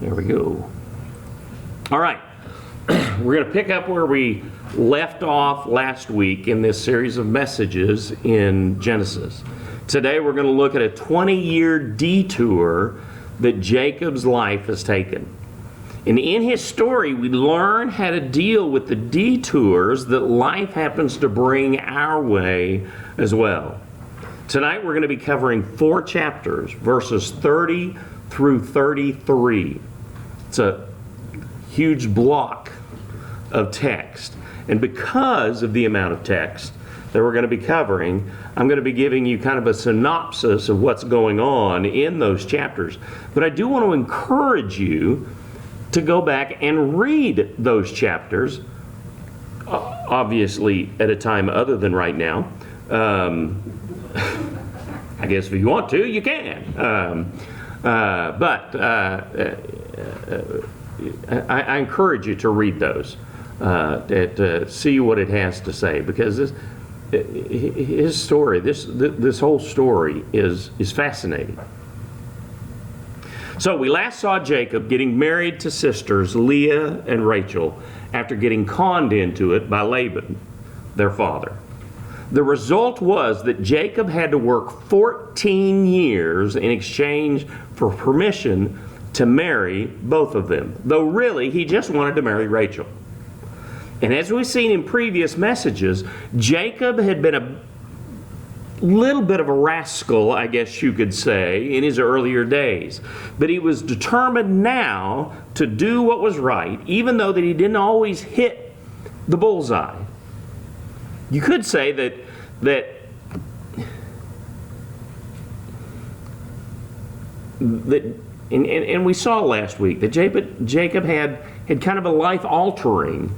There we go. All right. We're going to pick up where we left off last week in this series of messages in Genesis. Today we're going to look at a 20-year detour that Jacob's life has taken. And in his story, we learn how to deal with the detours that life happens to bring our way as well. Tonight we're going to be covering 4 chapters, verses 30 through 33. It's a huge block of text. And because of the amount of text that we're going to be covering, I'm going to be giving you kind of a synopsis of what's going on in those chapters. But I do want to encourage you to go back and read those chapters, obviously at a time other than right now. I guess if you want to, you can. But I encourage you to read those, to see what it has to say, because his story, this whole story is fascinating. So we last saw Jacob getting married to sisters Leah and Rachel after getting conned into it by Laban, their father. The result was that Jacob had to work 14 years in exchange for permission to marry both of them, though really he just wanted to marry Rachel. And as we've seen in previous messages, Jacob had been a little bit of a rascal, I guess you could say, in his earlier days. But he was determined now to do what was right, even though that he didn't always hit the bullseye. You could say that and we saw last week that Jacob had kind of a life-altering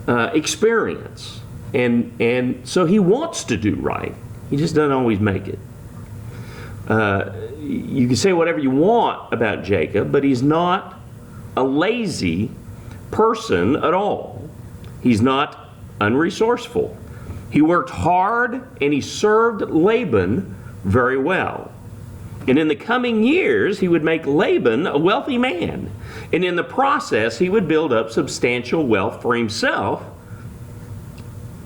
experience. And so he wants to do right. He just doesn't always make it. You can say whatever you want about Jacob, but he's not a lazy person at all. He's not unresourceful. He worked hard and he served Laban very well. And in the coming years, he would make Laban a wealthy man. And in the process, he would build up substantial wealth for himself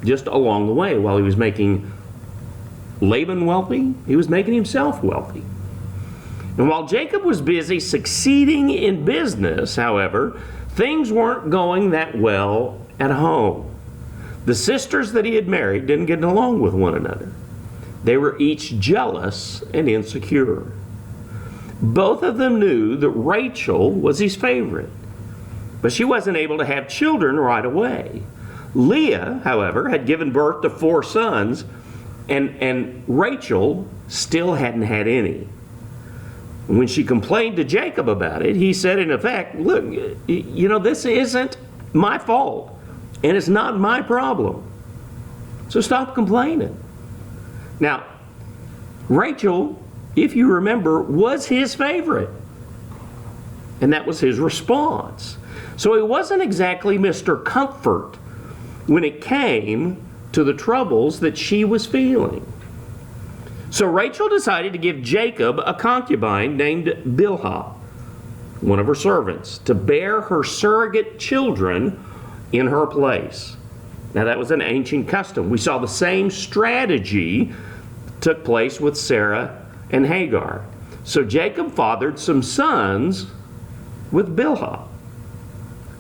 just along the way. While he was making Laban wealthy, he was making himself wealthy. And while Jacob was busy succeeding in business, however, things weren't going that well at home. The sisters that he had married didn't get along with one another. They were each jealous and insecure. Both of them knew that Rachel was his favorite, but she wasn't able to have children right away. Leah, however, had given birth to 4 sons, and Rachel still hadn't had any. When she complained to Jacob about it, he said, in effect, look, this isn't my fault, and it's not my problem. So stop complaining. Now, Rachel, if you remember, was his favorite, and that was his response. So he wasn't exactly Mr. Comfort when it came to the troubles that she was feeling. So Rachel decided to give Jacob a concubine named Bilhah, one of her servants, to bear her surrogate children in her place. Now that was an ancient custom. We saw the same strategy took place with Sarah and Hagar. So Jacob fathered some sons with Bilhah.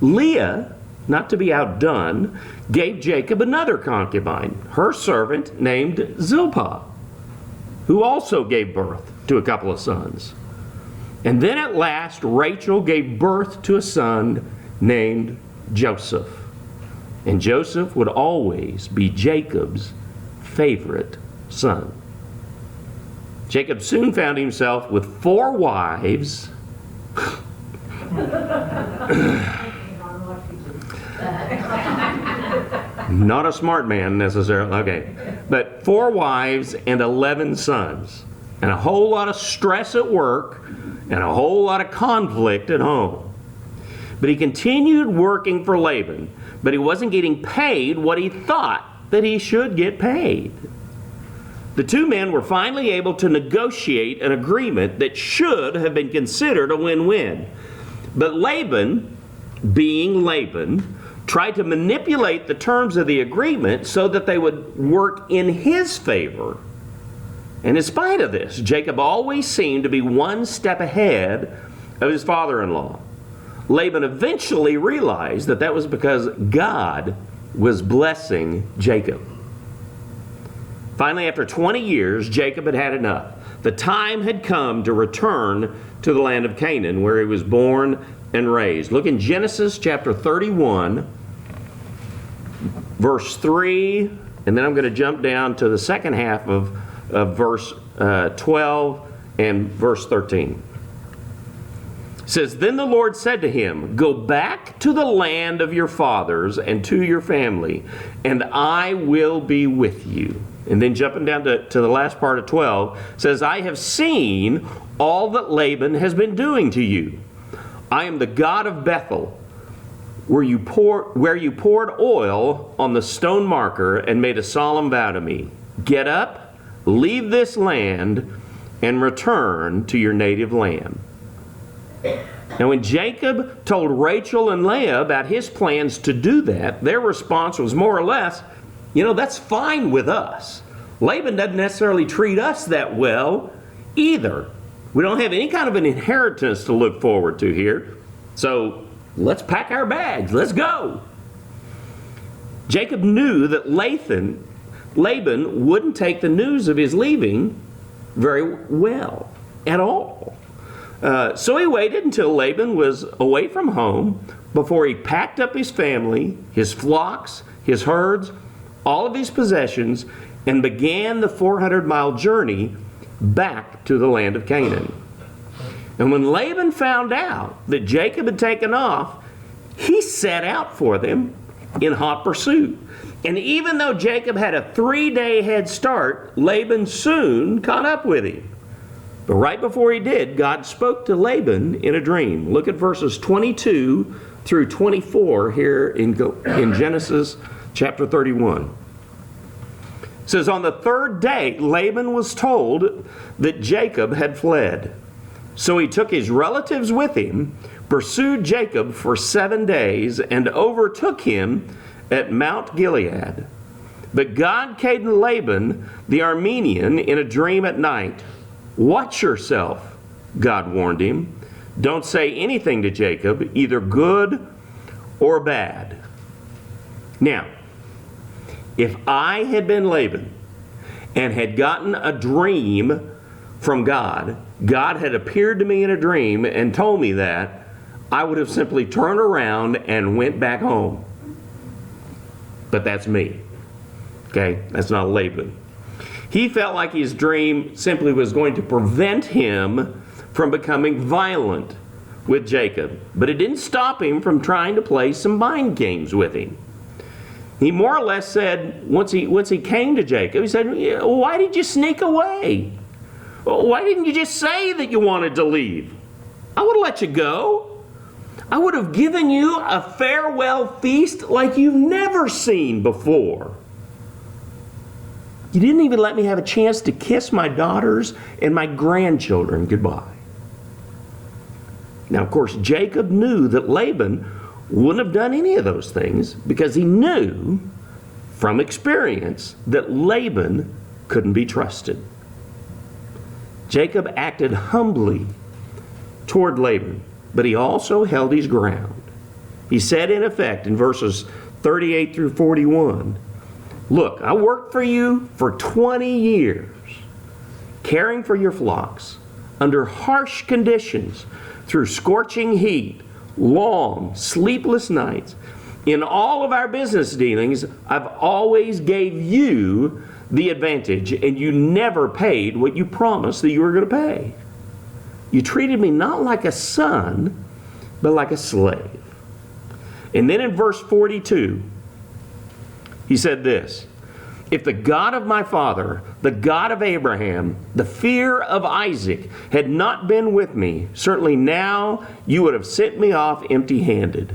Leah, not to be outdone, gave Jacob another concubine, her servant named Zilpah, who also gave birth to a couple of sons. And then at last, Rachel gave birth to a son named Joseph. And Joseph would always be Jacob's favorite son. Jacob soon found himself with 4 wives. Not a smart man necessarily, okay. But 4 wives and 11 sons. And a whole lot of stress at work and a whole lot of conflict at home. But he continued working for Laban, but he wasn't getting paid what he thought that he should get paid. The 2 men were finally able to negotiate an agreement that should have been considered a win-win. But Laban, being Laban, tried to manipulate the terms of the agreement so that they would work in his favor. And in spite of this, Jacob always seemed to be one step ahead of his father-in-law. Laban eventually realized that that was because God was blessing Jacob. Finally, after 20 years, Jacob had had enough. The time had come to return to the land of Canaan, where he was born and raised. Look in Genesis chapter 31, verse 3, and then I'm going to jump down to the second half of verse 12 and verse 13. It says, "Then the Lord said to him, Go back to the land of your fathers and to your family, and I will be with you." And then jumping down to the last part of 12, says, "I have seen all that Laban has been doing to you. I am the God of Bethel, where you poured oil on the stone marker and made a solemn vow to me. Get up, leave this land, and return to your native land." Now, when Jacob told Rachel and Leah about his plans to do that, their response was more or less, that's fine with us. Laban doesn't necessarily treat us that well either. We don't have any kind of an inheritance to look forward to here. So let's pack our bags. Let's go. Jacob knew that Laban wouldn't take the news of his leaving very well at all. So he waited until Laban was away from home before he packed up his family, his flocks, his herds, all of his possessions, and began the 400-mile journey back to the land of Canaan. And when Laban found out that Jacob had taken off, he set out for them in hot pursuit. And even though Jacob had a 3-day head start, Laban soon caught up with him. But right before he did, God spoke to Laban in a dream. Look at verses 22 through 24 here in Genesis chapter 31. It says, "On the third day, Laban was told that Jacob had fled. So he took his relatives with him, pursued Jacob for 7 days, and overtook him at Mount Gilead. But God came to Laban the Aramean in a dream at night. 'Watch yourself,' God warned him. 'Don't say anything to Jacob, either good or bad.'" Now, if I had been Laban and had gotten a dream from God, God had appeared to me in a dream and told me that, I would have simply turned around and went back home. But that's me. Okay? That's not Laban. He felt like his dream simply was going to prevent him from becoming violent with Jacob. But it didn't stop him from trying to play some mind games with him. He more or less said, once he came to Jacob, he said, "Why did you sneak away? Why didn't you just say that you wanted to leave? I would have let you go. I would have given you a farewell feast like you've never seen before. You didn't even let me have a chance to kiss my daughters and my grandchildren goodbye." Now, of course, Jacob knew that Laban wouldn't have done any of those things because he knew from experience that Laban couldn't be trusted. Jacob acted humbly toward Laban, but he also held his ground. He said, in effect, in verses 38 through 41, "Look, I worked for you for 20 years, caring for your flocks under harsh conditions, through scorching heat, long, sleepless nights. In all of our business dealings, I've always gave you the advantage, and you never paid what you promised that you were going to pay. You treated me not like a son, but like a slave." And then in verse 42, he said this, "If the God of my father, the God of Abraham, the fear of Isaac had not been with me, certainly now you would have sent me off empty-handed.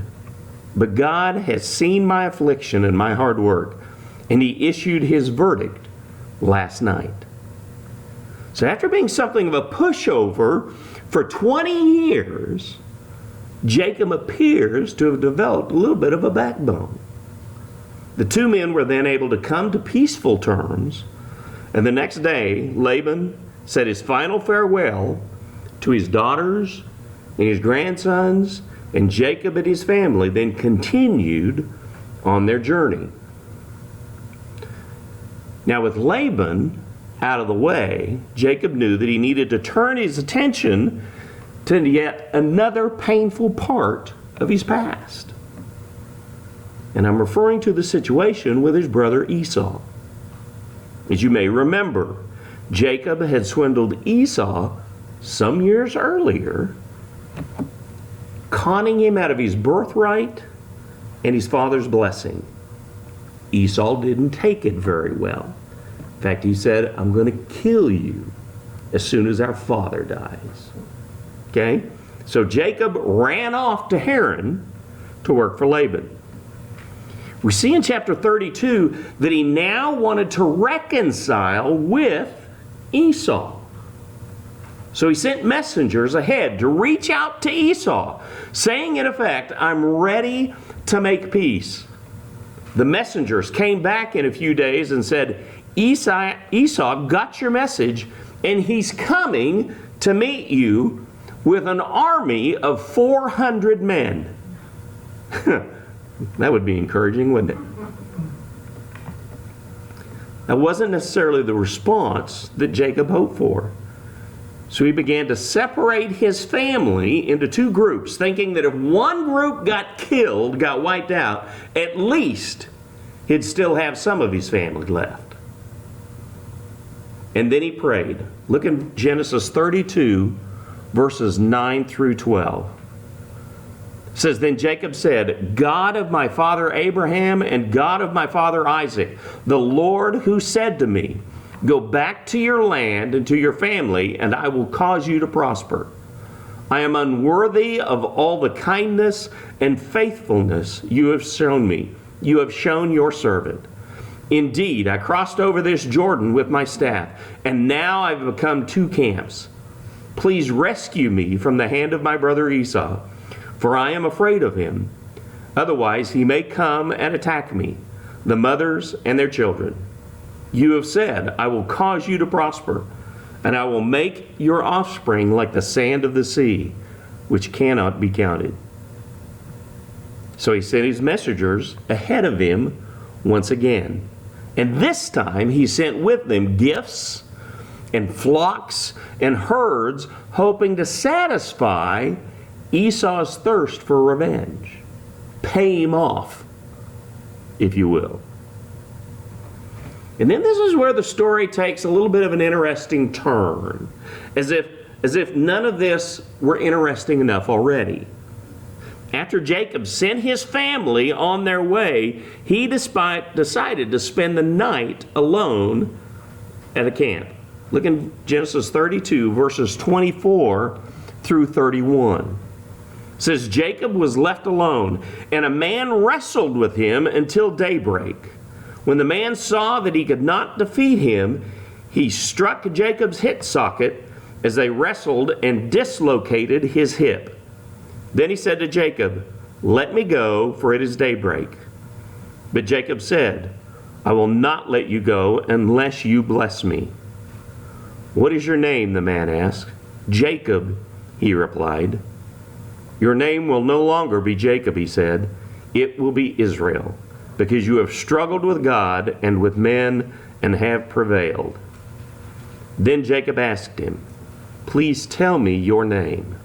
But God has seen my affliction and my hard work, and he issued his verdict last night." So after being something of a pushover for 20 years, Jacob appears to have developed a little bit of a backbone. The two men were then able to come to peaceful terms, and the next day, Laban said his final farewell to his daughters and his grandsons, and Jacob and his family then continued on their journey. Now, with Laban out of the way, Jacob knew that he needed to turn his attention to yet another painful part of his past. And I'm referring to the situation with his brother Esau. As you may remember, Jacob had swindled Esau some years earlier, conning him out of his birthright and his father's blessing. Esau didn't take it very well. In fact, he said, "I'm going to kill you as soon as our father dies." Okay? So Jacob ran off to Haran to work for Laban. We see in chapter 32 that he now wanted to reconcile with Esau. So he sent messengers ahead to reach out to Esau, saying in effect, "I'm ready to make peace." The messengers came back in a few days and said, Esau got your message, and he's coming to meet you with an army of 400 men. That would be encouraging, wouldn't it? That wasn't necessarily the response that Jacob hoped for. So he began to separate his family into two groups, thinking that if one group got killed, got wiped out, at least he'd still have some of his family left. And then he prayed. Look in Genesis 32, verses 9 through 12. It says, "Then Jacob said, God of my father Abraham and God of my father Isaac, the Lord who said to me, go back to your land and to your family, and I will cause you to prosper. I am unworthy of all the kindness and faithfulness you have shown me. You have shown your servant. Indeed, I crossed over this Jordan with my staff, and now I've become two camps. Please rescue me from the hand of my brother Esau, for I am afraid of him. Otherwise he may come and attack me, the mothers and their children. You have said, I will cause you to prosper, and I will make your offspring like the sand of the sea, which cannot be counted." So he sent his messengers ahead of him once again. And this time he sent with them gifts and flocks and herds, hoping to satisfy Esau's thirst for revenge. Pay him off, if you will. And then this is where the story takes a little bit of an interesting turn, as if none of this were interesting enough already. After Jacob sent his family on their way, he decided to spend the night alone at a camp. Look in Genesis 32, verses 24 through 31. It says, Jacob was left alone, and a man wrestled with him until daybreak. When the man saw that he could not defeat him, he struck Jacob's hip socket as they wrestled and dislocated his hip. Then he said to Jacob, "Let me go, for it is daybreak." But Jacob said, "I will not let you go unless you bless me." "What is your name?" the man asked. "Jacob," he replied. "Your name will no longer be Jacob," he said. "It will be Israel, because you have struggled with God and with men and have prevailed." Then Jacob asked him, "Please tell me your name."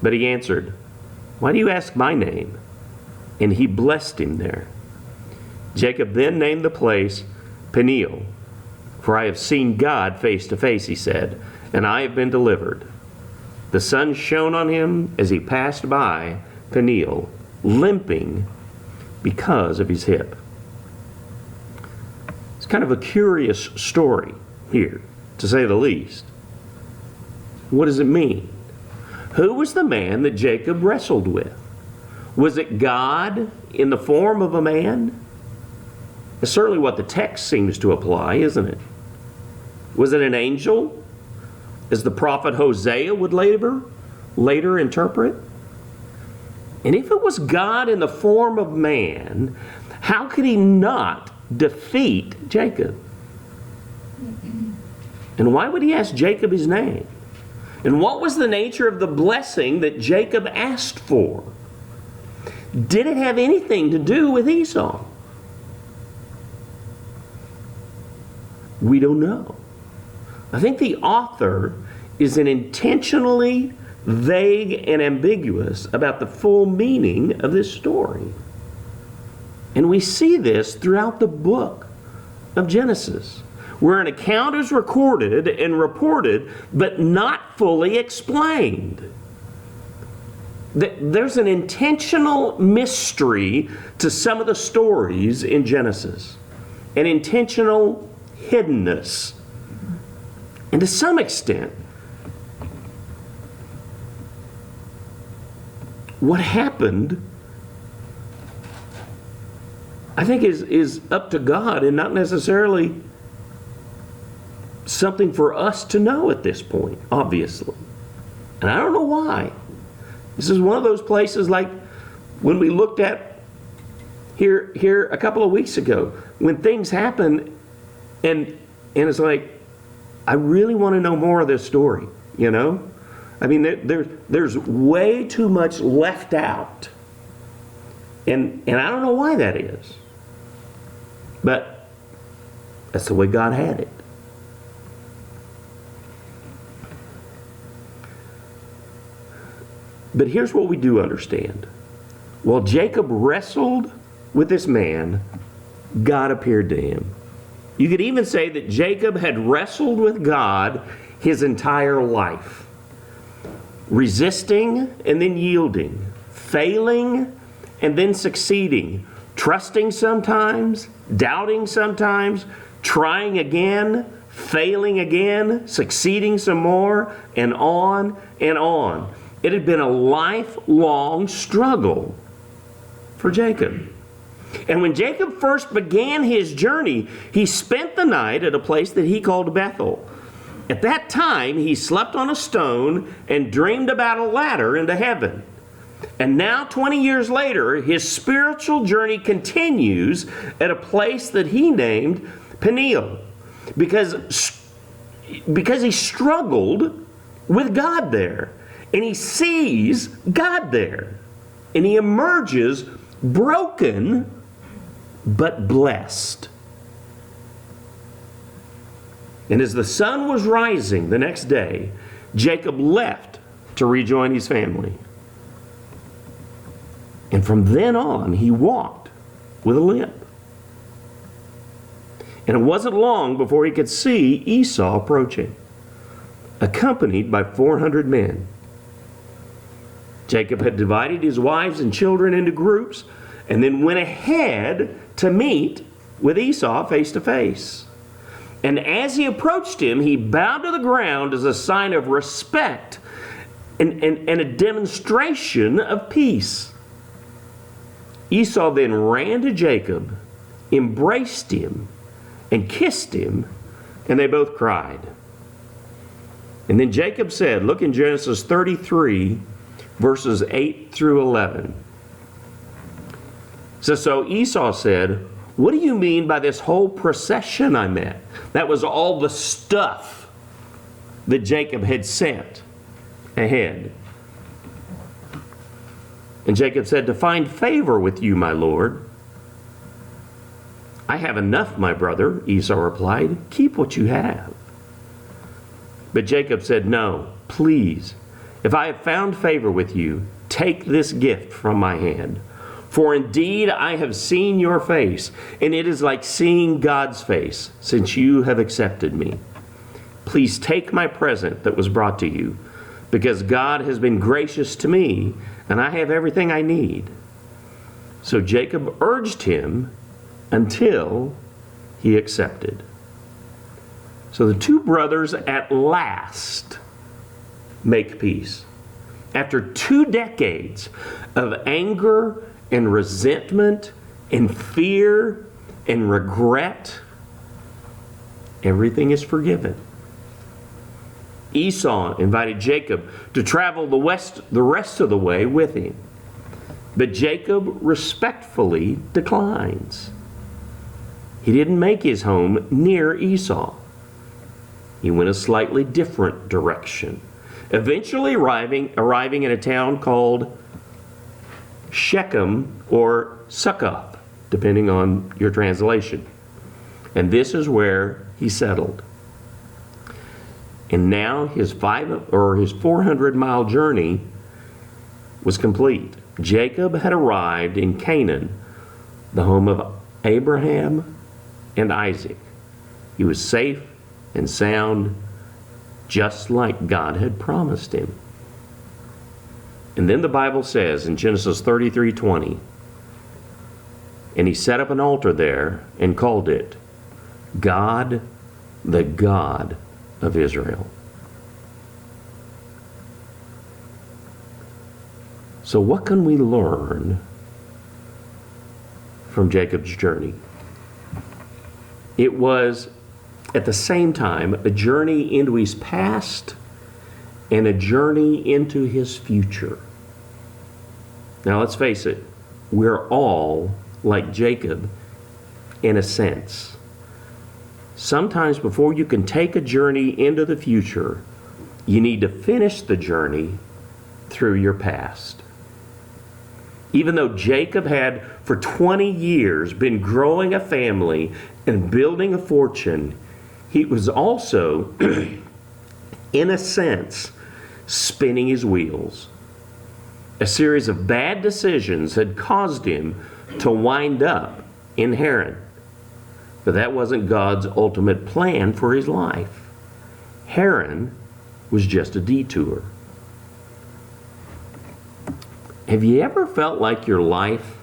But he answered, "Why do you ask my name?" And he blessed him there. Jacob then named the place Peniel, "For I have seen God face to face," he said, "and I have been delivered." The sun shone on him as he passed by Peniel, limping because of his hip. It's kind of a curious story here, to say the least. What does it mean? Who was the man that Jacob wrestled with? Was it God in the form of a man? That's certainly what the text seems to apply, isn't it? Was it an angel, as the prophet Hosea would later interpret? And if it was God in the form of man, how could he not defeat Jacob? And why would he ask Jacob his name? And what was the nature of the blessing that Jacob asked for? Did it have anything to do with Esau? We don't know. I think the author is intentionally vague and ambiguous about the full meaning of this story. And we see this throughout the book of Genesis, where an account is recorded and reported, but not fully explained. There's an intentional mystery to some of the stories in Genesis, an intentional hiddenness. And to some extent, what happened, I think, is up to God and not necessarily something for us to know at this point, obviously. And I don't know why. This is one of those places like when we looked at here a couple of weeks ago, when things happen and it's like, I really want to know more of this story, you know? I mean, there's way too much left out. And I don't know why that is. But that's the way God had it. But here's what we do understand. While Jacob wrestled with this man, God appeared to him. You could even say that Jacob had wrestled with God his entire life. Resisting and then yielding. Failing and then succeeding. Trusting sometimes, doubting sometimes, trying again, failing again, succeeding some more, and on and on. It had been a lifelong struggle for Jacob. And when Jacob first began his journey, he spent the night at a place that he called Bethel. At that time, he slept on a stone and dreamed about a ladder into heaven. And now, 20 years later, his spiritual journey continues at a place that he named Peniel, because he struggled with God there. And he sees God there. And he emerges broken but blessed. And as the sun was rising the next day, Jacob left to rejoin his family. And from then on, he walked with a limp. And it wasn't long before he could see Esau approaching, accompanied by 400 men. Jacob had divided his wives and children into groups and then went ahead to meet with Esau face to face. And as he approached him, he bowed to the ground as a sign of respect and a demonstration of peace. Esau then ran to Jacob, embraced him, and kissed him, and they both cried. And then Jacob said, look in Genesis 33, verses 8 through 11. So Esau said, what do you mean by this whole procession I met? That was all the stuff that Jacob had sent ahead. And Jacob said, to find favor with you, my lord. I have enough, my brother, Esau replied. Keep what you have. But Jacob said, no, please. If I have found favor with you, take this gift from my hand. For indeed I have seen your face, and it is like seeing God's face, since you have accepted me. Please take my present that was brought to you, because God has been gracious to me, and I have everything I need. So Jacob urged him until he accepted. So the two brothers at last make peace. After 2 decades of anger and resentment and fear and regret, everything is forgiven. Esau invited Jacob to travel the rest of the way with him. But Jacob respectfully declines. He didn't make his home near Esau. He went a slightly different direction, eventually arriving in a town called Shechem or Succoth, depending on your translation. And this is where he settled. And now his 400-mile journey was complete. Jacob had arrived in Canaan, the home of Abraham and Isaac. He was safe and sound, just like God had promised him. And then the Bible says in Genesis 33:20, and he set up an altar there and called it God, the God of Israel. So what can we learn from Jacob's journey? It was at the same time a journey into his past and a journey into his future. Now let's face it, we're all like Jacob in a sense. Sometimes before you can take a journey into the future, you need to finish the journey through your past. Even though Jacob had for 20 years been growing a family and building a fortune, he was also, in a sense, spinning his wheels. A series of bad decisions had caused him to wind up in Haran. But that wasn't God's ultimate plan for his life. Haran was just a detour. Have you ever felt like your life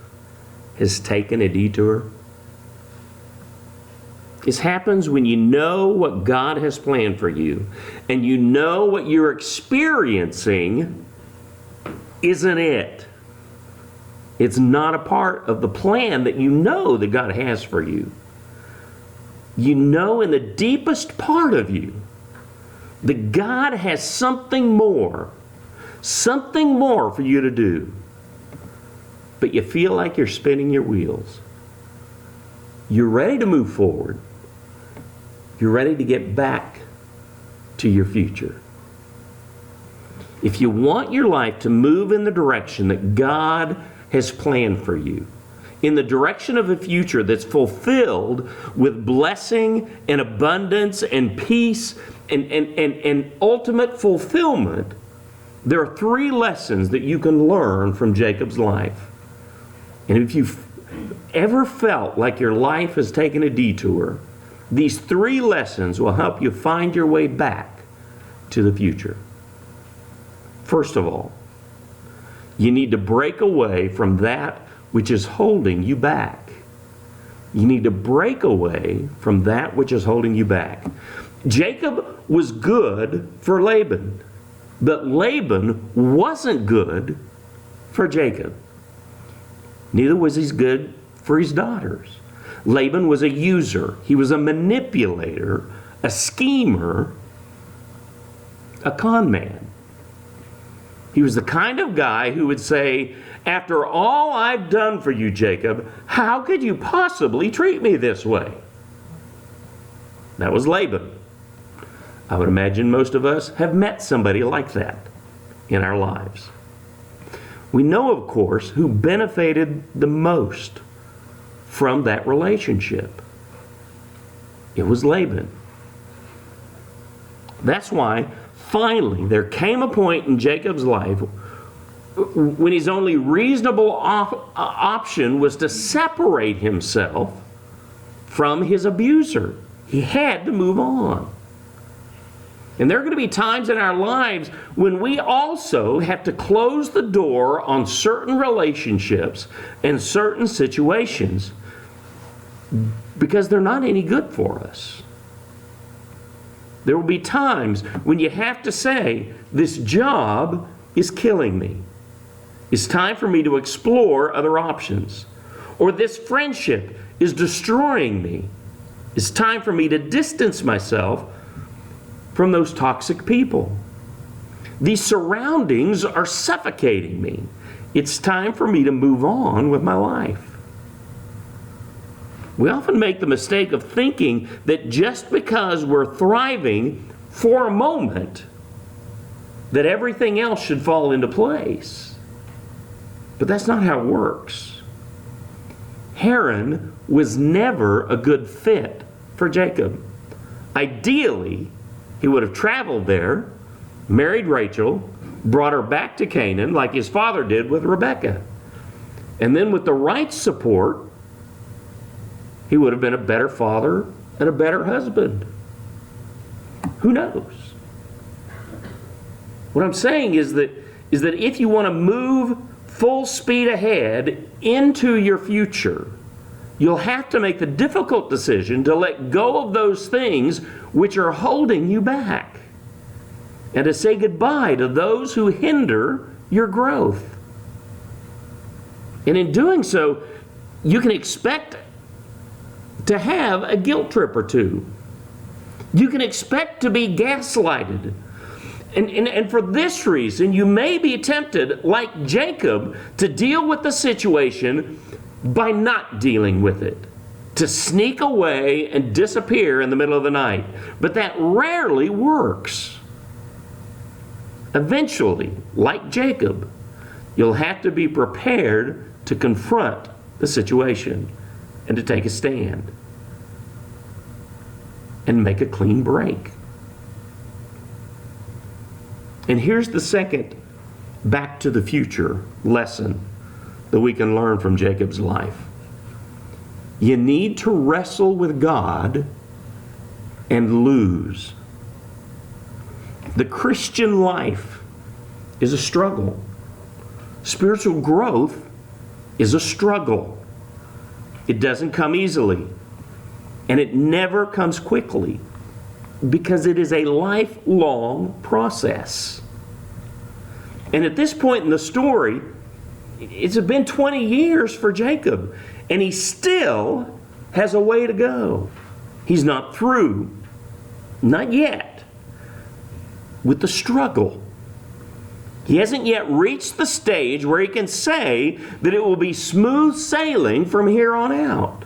has taken a detour? This happens when you know what God has planned for you and you know what you're experiencing isn't it. It's not a part of the plan that you know that God has for you. You know in the deepest part of you that God has something more for you to do. But you feel like you're spinning your wheels. You're ready to move forward. You're ready to get back to your future. If you want your life to move in the direction that God has planned for you, in the direction of a future that's fulfilled with blessing and abundance and peace and ultimate fulfillment, there are 3 lessons that you can learn from Jacob's life. And if you've ever felt like your life has taken a detour, these 3 lessons will help you find your way back to the future. First of all, you need to break away from that which is holding you back. You need to break away from that which is holding you back. Jacob was good for Laban, but Laban wasn't good for Jacob. Neither was he good for his daughters. Laban was a user. He was a manipulator, a schemer, a con man. He was the kind of guy who would say, after all I've done for you, Jacob, how could you possibly treat me this way? That was Laban. I would imagine most of us have met somebody like that in our lives. We know, of course, who benefited the most from that relationship. It was Laban. That's why finally there came a point in Jacob's life when his only reasonable option was to separate himself from his abuser. He had to move on. And there are going to be times in our lives when we also have to close the door on certain relationships and certain situations because they're not any good for us. There will be times when you have to say, this job is killing me. It's time for me to explore other options. Or this friendship is destroying me. It's time for me to distance myself from those toxic people. These surroundings are suffocating me. It's time for me to move on with my life. We often make the mistake of thinking that just because we're thriving for a moment, that everything else should fall into place. But that's not how it works. Haran was never a good fit for Jacob. Ideally, he would have traveled there, married Rachel, brought her back to Canaan like his father did with Rebekah. And then with the right support, he would have been a better father and a better husband. Who knows? What I'm saying is that if you want to move full speed ahead into your future, you'll have to make the difficult decision to let go of those things which are holding you back, and to say goodbye to those who hinder your growth. And in doing so, you can expect to have a guilt trip or two. You can expect to be gaslighted. And for this reason, you may be tempted, like Jacob, to deal with the situation by not dealing with it, to sneak away and disappear in the middle of the night. But that rarely works. Eventually, like Jacob, you'll have to be prepared to confront the situation and to take a stand and make a clean break. And here's the second back to the future lesson that we can learn from Jacob's life. You need to wrestle with God and lose. The Christian life is a struggle. Spiritual growth is a struggle. It doesn't come easily, and it never comes quickly, because it is a lifelong process. And at this point in the story, it's been 20 years for Jacob, and he still has a way to go. He's not through, not yet, with the struggle. He hasn't yet reached the stage where he can say that it will be smooth sailing from here on out.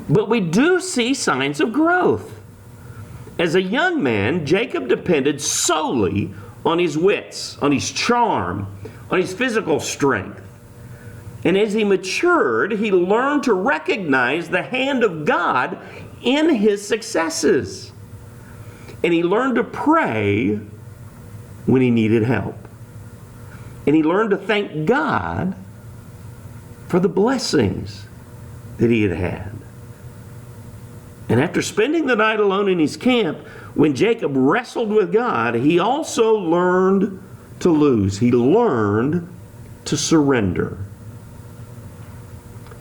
But we do see signs of growth. As a young man, Jacob depended solely on his wits, on his charm, on his physical strength. And as he matured, he learned to recognize the hand of God in his successes. And he learned to pray when he needed help. And he learned to thank God for the blessings that he had had. And after spending the night alone in his camp, when Jacob wrestled with God, he also learned to lose. He learned to surrender.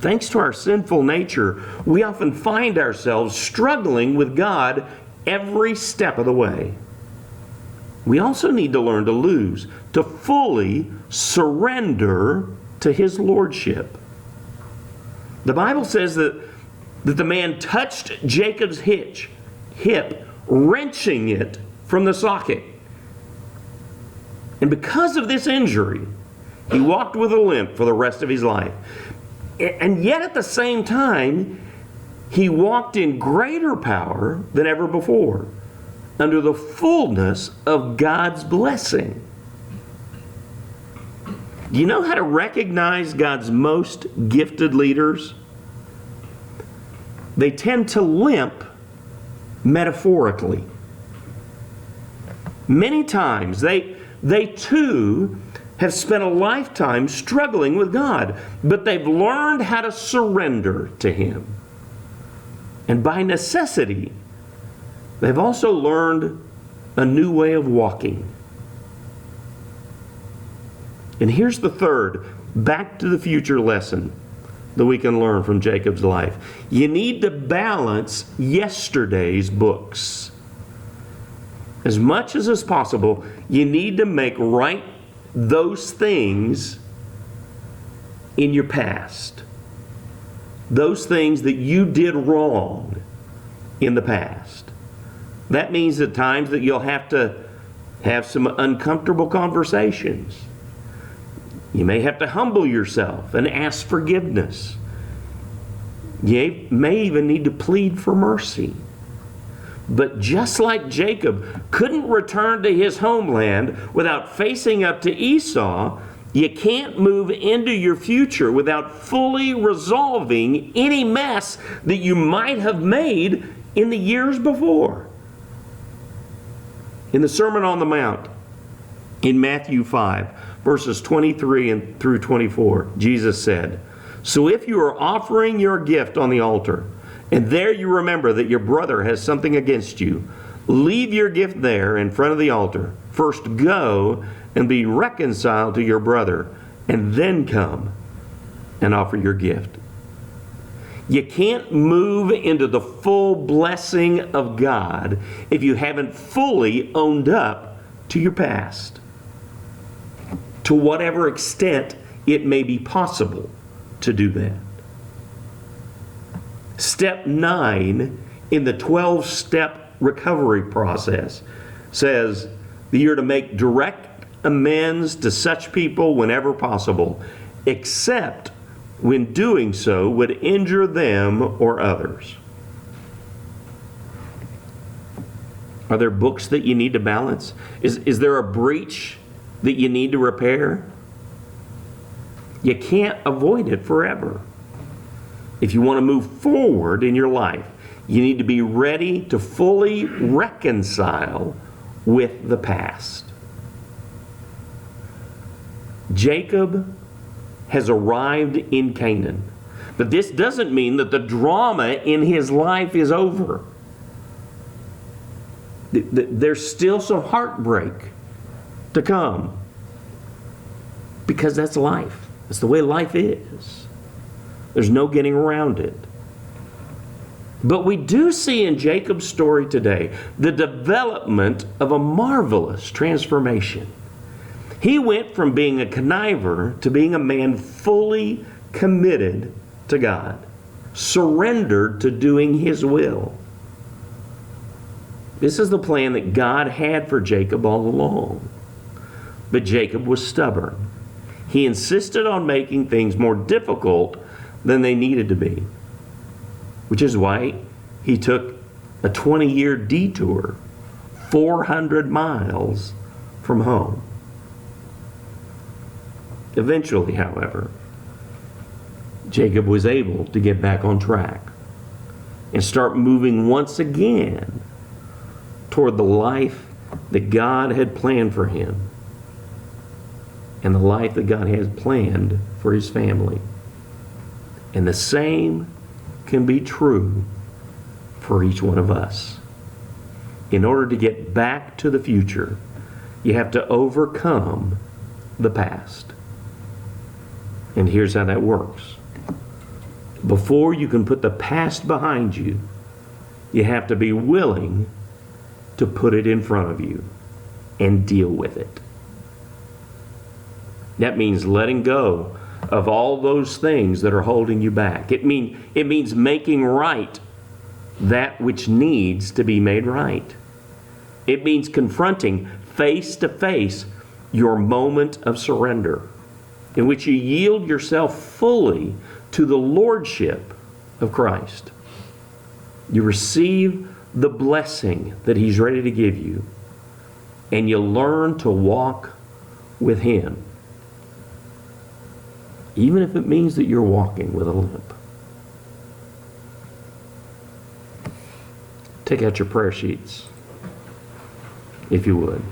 Thanks to our sinful nature, we often find ourselves struggling with God every step of the way. We also need to learn to lose, to fully surrender to His lordship. The Bible says that the man touched Jacob's hip, wrenching it from the socket. And because of this injury, he walked with a limp for the rest of his life. And yet at the same time, he walked in greater power than ever before, under the fullness of God's blessing. Do you know how to recognize God's most gifted leaders? They tend to limp metaphorically. Many times they too have spent a lifetime struggling with God, but they've learned how to surrender to Him. And by necessity, they've also learned a new way of walking. And here's the third back to the future lesson that we can learn from Jacob's life. You need to balance yesterday's books. As much as is possible, you need to make right those things in your past. Those things that you did wrong in the past. That means at times that you'll have to have some uncomfortable conversations. You may have to humble yourself and ask forgiveness. You may even need to plead for mercy. But just like Jacob couldn't return to his homeland without facing up to Esau, you can't move into your future without fully resolving any mess that you might have made in the years before. In the Sermon on the Mount, in Matthew 5, verses 23 and through 24, Jesus said, "So if you are offering your gift on the altar, and there you remember that your brother has something against you, leave your gift there in front of the altar. First go and be reconciled to your brother, and then come and offer your gift." You can't move into the full blessing of God if you haven't fully owned up to your past, to whatever extent it may be possible to do that. Step 9 in the 12-step recovery process says that you're to make direct amends to such people whenever possible, except when doing so would injure them or others. Are there books that you need to balance? Is there a breach that you need to repair? You can't avoid it forever. If you want to move forward in your life, you need to be ready to fully reconcile with the past. Jacob has arrived in Canaan, but this doesn't mean that the drama in his life is over. There's still some heartbreak to come, because that's life. That's the way life is. There's no getting around it. But we do see in Jacob's story today the development of a marvelous transformation. He went from being a conniver to being a man fully committed to God, surrendered to doing His will. This is the plan that God had for Jacob all along. But Jacob was stubborn. He insisted on making things more difficult than they needed to be, which is why he took a 20-year detour, 400 miles from home. Eventually, however, Jacob was able to get back on track and start moving once again toward the life that God had planned for him and the life that God has planned for his family. And the same can be true for each one of us. In order to get back to the future, you have to overcome the past. And here's how that works. Before you can put the past behind you, you have to be willing to put it in front of you and deal with it. That means letting go of all those things that are holding you back. It means making right that which needs to be made right. It means confronting face to face your moment of surrender, in which you yield yourself fully to the lordship of Christ. You receive the blessing that He's ready to give you, and you learn to walk with Him, even if it means that you're walking with a limp. Take out your prayer sheets, if you would.